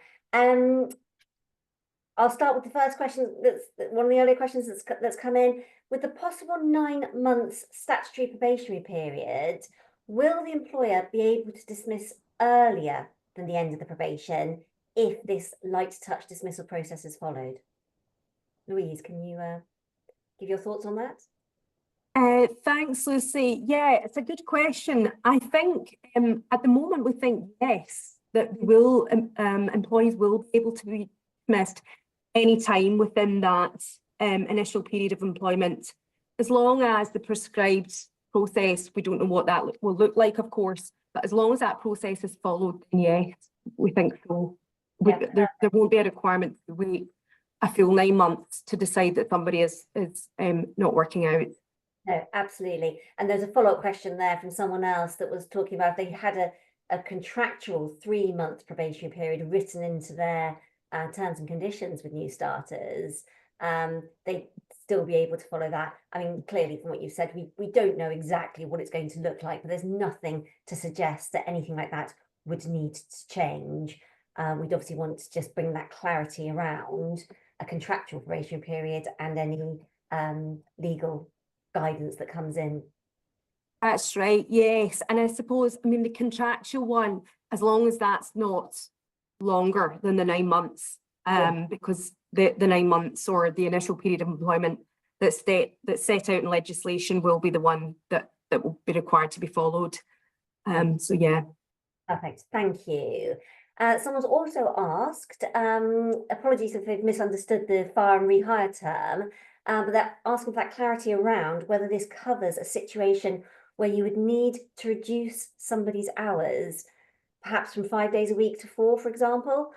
S2: I'll start with the first question. That's one of the earlier questions that's come in. With the possible 9 months statutory probationary period, will the employer be able to dismiss earlier than the end of the probation if this light touch dismissal process is followed? Louise, can you give your thoughts on that?
S3: Thanks, Lucy. Yeah, it's a good question. I think at the moment we think yes, that employees will be able to be dismissed any time within that initial period of employment, as long as the prescribed process, we don't know what that will look like, of course, but as long as that process is followed, then yes, we think so. There won't be a requirement to wait a full 9 months to decide that somebody is not working out.
S2: No, absolutely. And there's a follow-up question there from someone else that was talking about if they had a contractual 3-month probationary period written into their terms and conditions with new starters, they'd still be able to follow that. I mean, clearly from what you said, we don't know exactly what it's going to look like, but there's nothing to suggest that anything like that would need to change. We'd obviously want to just bring that clarity around a contractual probationary period and any legal guidance that comes in.
S3: That's right, yes. And I suppose, I mean, the contractual one, as long as that's not longer than the 9 months, because the 9 months or the initial period of employment that's set out in legislation will be the one that will be required to be followed. So yeah. Perfect,
S2: thank you. Someone's also asked, apologies if they've misunderstood the fire and rehire term, but they're asking for that clarity around whether this covers a situation where you would need to reduce somebody's hours, perhaps from 5 days a week to 4, for example,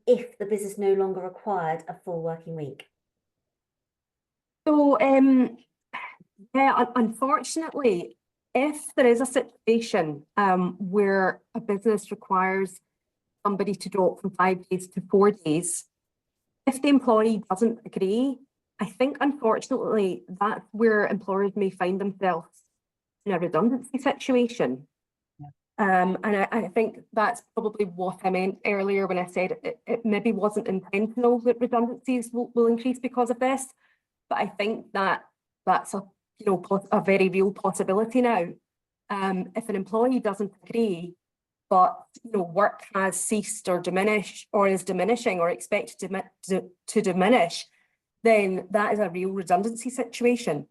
S2: if the business no longer required a full working week.
S3: So, yeah, unfortunately, if there is a situation where a business requires somebody to drop from 5 days to 4 days, if the employee doesn't agree, I think, unfortunately, that's where employers may find themselves in a redundancy situation. And I think that's probably what I meant earlier when I said it maybe wasn't intentional that redundancies will increase because of this, but I think that's a very real possibility now. If an employee doesn't agree, but work has ceased or diminished or is diminishing or expected to diminish, then that is a real redundancy situation.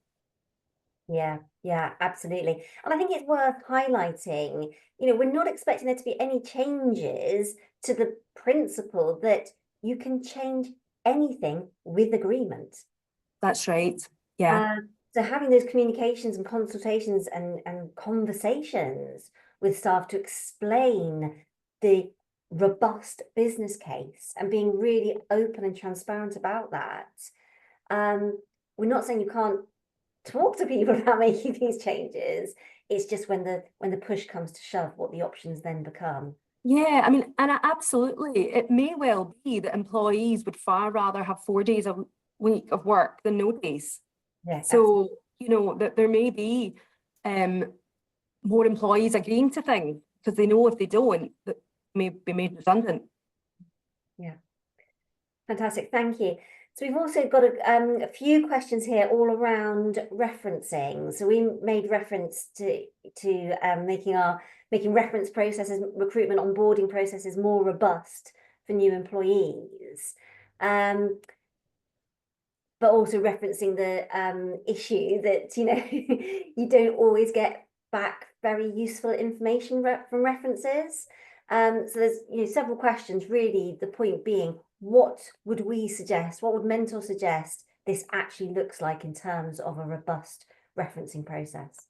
S2: Yeah, absolutely. And I think it's worth highlighting, we're not expecting there to be any changes to the principle that you can change anything with agreement.
S3: That's right. Yeah.
S2: So having those communications and consultations and conversations with staff to explain the robust business case and being really open and transparent about that. We're not saying you can't talk to people about making these changes. It's just when the push comes to shove, what the options then become.
S3: Yeah, I mean, and absolutely, it may well be that employees would far rather have 4 days a week of work than no days.
S2: Yes.
S3: So, that there may be more employees agreeing to things because they know if they don't, that may be made redundant.
S2: Yeah. Fantastic. Thank you. So we've also got a few questions here all around referencing. So we made reference to making reference processes, recruitment onboarding processes more robust for new employees. But also referencing the issue that, you don't always get back very useful information from references. So there's, several questions, really, the point being, what would we suggest? What would Mentor suggest this actually looks like in terms of a robust referencing process?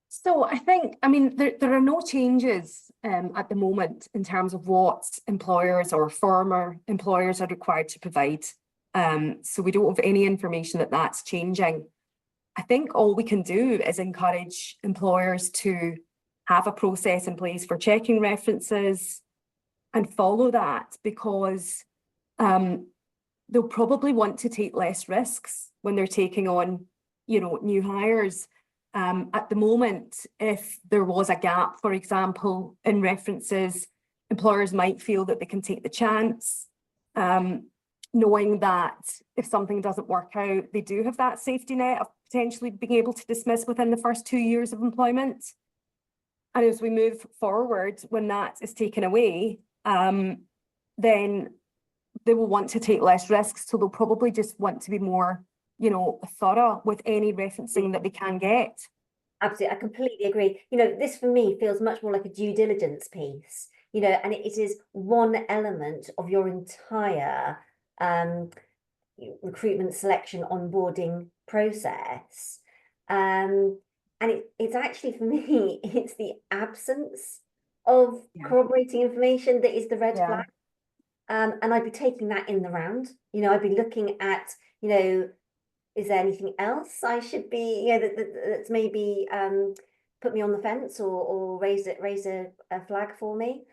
S3: So I think, there are no changes at the moment in terms of what employers or former employers are required to provide. So we don't have any information that that's changing. I think all we can do is encourage employers to have a process in place for checking references and follow that, because they'll probably want to take less risks when they're taking on, new hires. At the moment, if there was a gap, for example, in references, employers might feel that they can take the chance, knowing that if something doesn't work out, they do have that safety net of potentially being able to dismiss within the first 2 years of employment. And as we move forward, when that is taken away, then they will want to take less risks. So they'll probably just want to be more, thorough with any referencing that they can get.
S2: Absolutely, I completely agree. This for me feels much more like a due diligence piece, and it is one element of your entire recruitment, selection, onboarding process. And it's actually, for me, it's the absence of corroborating information that is the red flag. And I'd be taking that in the round. I'd be looking at, is there anything else I should be, that's maybe put me on the fence or raise a flag for me.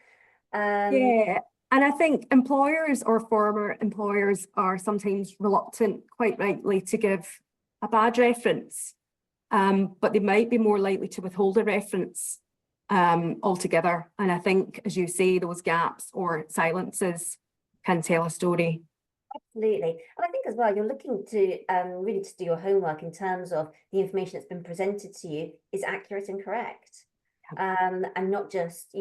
S3: Yeah, and I think employers or former employers are sometimes reluctant, quite rightly, to give a bad reference, but they might be more likely to withhold a reference altogether. And I think, as you say, those gaps or silences can tell a story.
S2: Absolutely. And I think as well, you're looking to really to do your homework in terms of the information that's been presented to you is accurate and correct. And not just,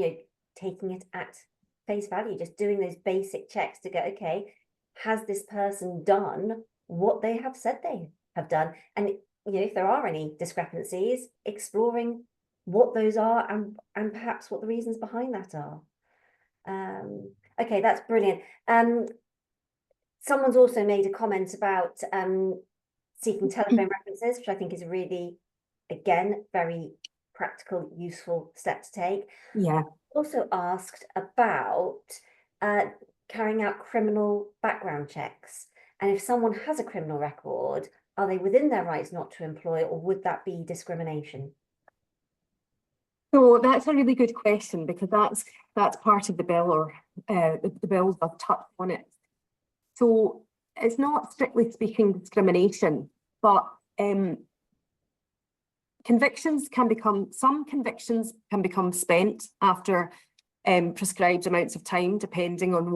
S2: taking it at face value, just doing those basic checks to go, okay, has this person done what they have said they have done? And, if there are any discrepancies, exploring what those are and perhaps what the reasons behind that are. Okay, that's brilliant. Someone's also made a comment about seeking telephone references, which I think is a really, again, very practical, useful step to take.
S3: Yeah.
S2: Also asked about carrying out criminal background checks. And if someone has a criminal record, are they within their rights not to employ, or would that be discrimination?
S3: So that's a really good question, because that's part of the bill, or the bills have touched on it. So it's not strictly speaking discrimination, but some convictions can become spent after prescribed amounts of time, depending on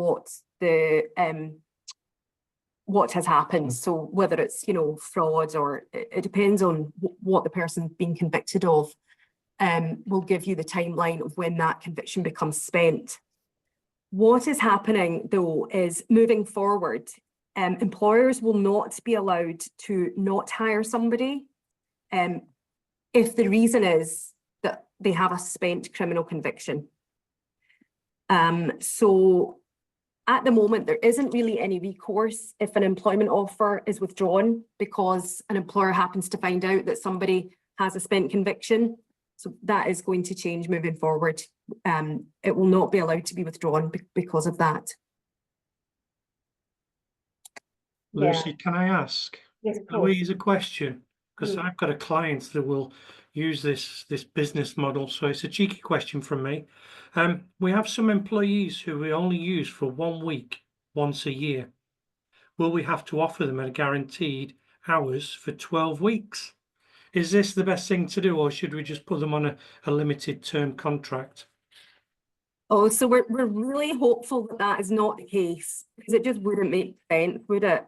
S3: what has happened. So whether it's, fraud, or it depends on what the person's been convicted of, will give you the timeline of when that conviction becomes spent. What is happening, though, is moving forward, employers will not be allowed to not hire somebody if the reason is that they have a spent criminal conviction. So at the moment, there isn't really any recourse if an employment offer is withdrawn because an employer happens to find out that somebody has a spent conviction. So that is going to change moving forward. It will not be allowed to be withdrawn because of that.
S1: Lucy, can I ask
S2: Yes, of course.
S1: Louise a question? Because
S2: Mm.
S1: I've got a client that will use this business model, so it's a cheeky question from me. We have some employees who we only use for 1 week, once a year. Will we have to offer them a guaranteed hours for 12 weeks? Is this the best thing to do, or should we just put them on a limited term contract?
S3: Oh, so we're really hopeful that that is not the case because it just wouldn't make sense, would it?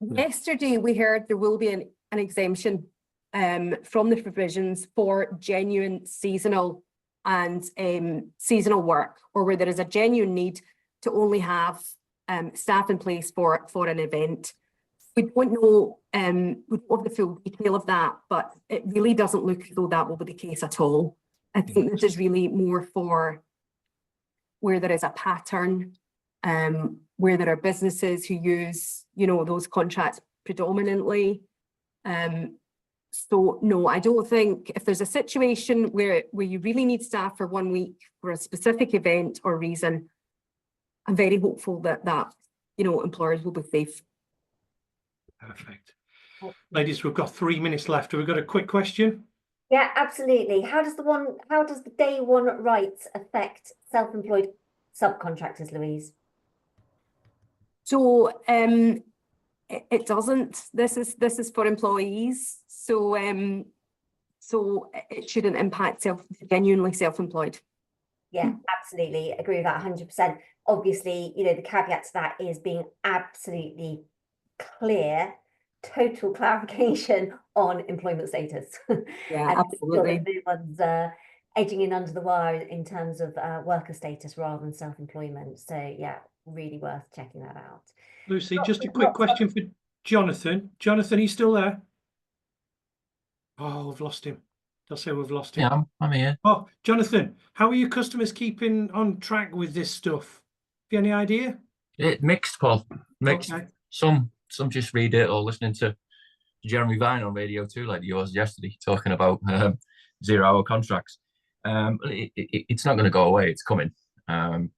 S3: Yesterday we heard there will be an exemption from the provisions for genuine seasonal and seasonal work, or where there is a genuine need to only have staff in place for an event. We don't know the full detail of that, but it really doesn't look as though that will be the case at all. I think this is really more for where there is a pattern, where there are businesses who use, those contracts predominantly. So no, I don't think if there's a situation where you really need staff for 1 week for a specific event or reason, I'm very hopeful that employers will be safe.
S1: Perfect. Ladies, we've got 3 minutes left. Have we got a quick question?
S2: Yeah, absolutely. How does the day one rights affect self-employed subcontractors, Louise?
S3: So it doesn't. This is for employees. So it shouldn't impact genuinely self-employed.
S2: Yeah, absolutely. Agree with that 100%. Obviously, the caveat to that is being absolutely clear, total clarification on employment status.
S3: Yeah,
S2: and
S3: absolutely.
S2: no one's edging in under the wire in terms of worker status rather than self-employment. So yeah, really worth checking that out.
S1: Lucy, just a quick question for Jonathan. Jonathan, are you still there? Oh, we've lost him. I'll say we've lost him.
S4: Yeah, I'm here.
S1: Oh, Jonathan, how are your customers keeping on track with this stuff? Have you any idea?
S4: Mixed, Paul. Mixed.
S1: Okay.
S4: Some just read it or listening to Jeremy Vine on Radio 2 like yours yesterday, talking about 0-hour contracts. It's not going to go away. It's coming. And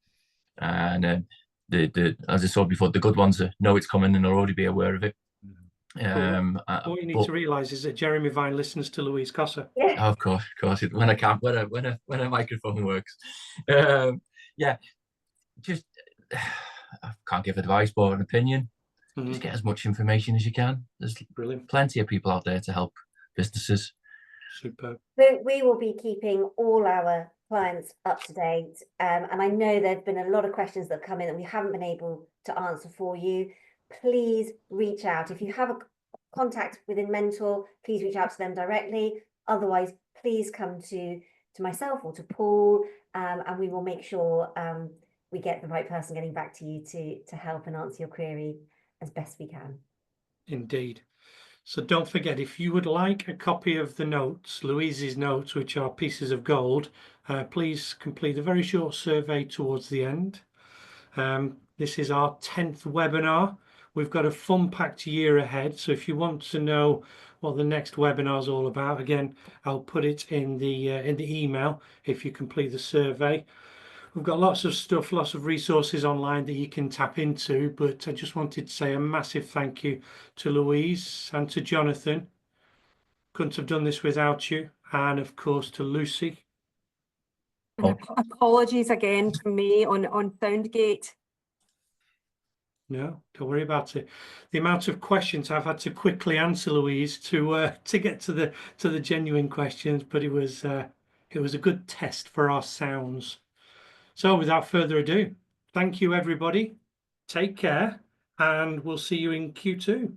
S4: as I saw before, the good ones know it's coming and already be aware of it.
S1: What you need to realise is that Jeremy Vine listens to Louise Cossa.
S2: Yeah.
S4: Of course, when a microphone works. Just I can't give advice, but an opinion. Just get as much information as you can. There's
S1: Brilliant.
S4: Plenty of people out there to help businesses.
S1: Superb.
S2: So we will be keeping all our clients up to date. And I know there have been a lot of questions that have come in that we haven't been able to answer for you. Please reach out. If you have a contact within Mentor, please reach out to them directly. Otherwise, please come to myself or to Paul, and we will make sure we get the right person getting back to you to help and answer your query as best we can.
S1: Indeed. So don't forget, if you would like a copy of the notes, Louise's notes, which are pieces of gold, please complete a very short survey towards the end. This is our 10th webinar. We've got a fun-packed year ahead. So if you want to know what the next webinar is all about, again, I'll put it in the email if you complete the survey. We've got lots of stuff, lots of resources online that you can tap into, but I just wanted to say a massive thank you to Louise and to Jonathan. Couldn't have done this without you, and of course to Lucy.
S3: Apologies again from me on Soundgate.
S1: No, don't worry about it. The amount of questions I've had to quickly answer, Louise, to get to the genuine questions, but it was a good test for our sounds. So without further ado, thank you everybody. Take care, and we'll see you in Q2.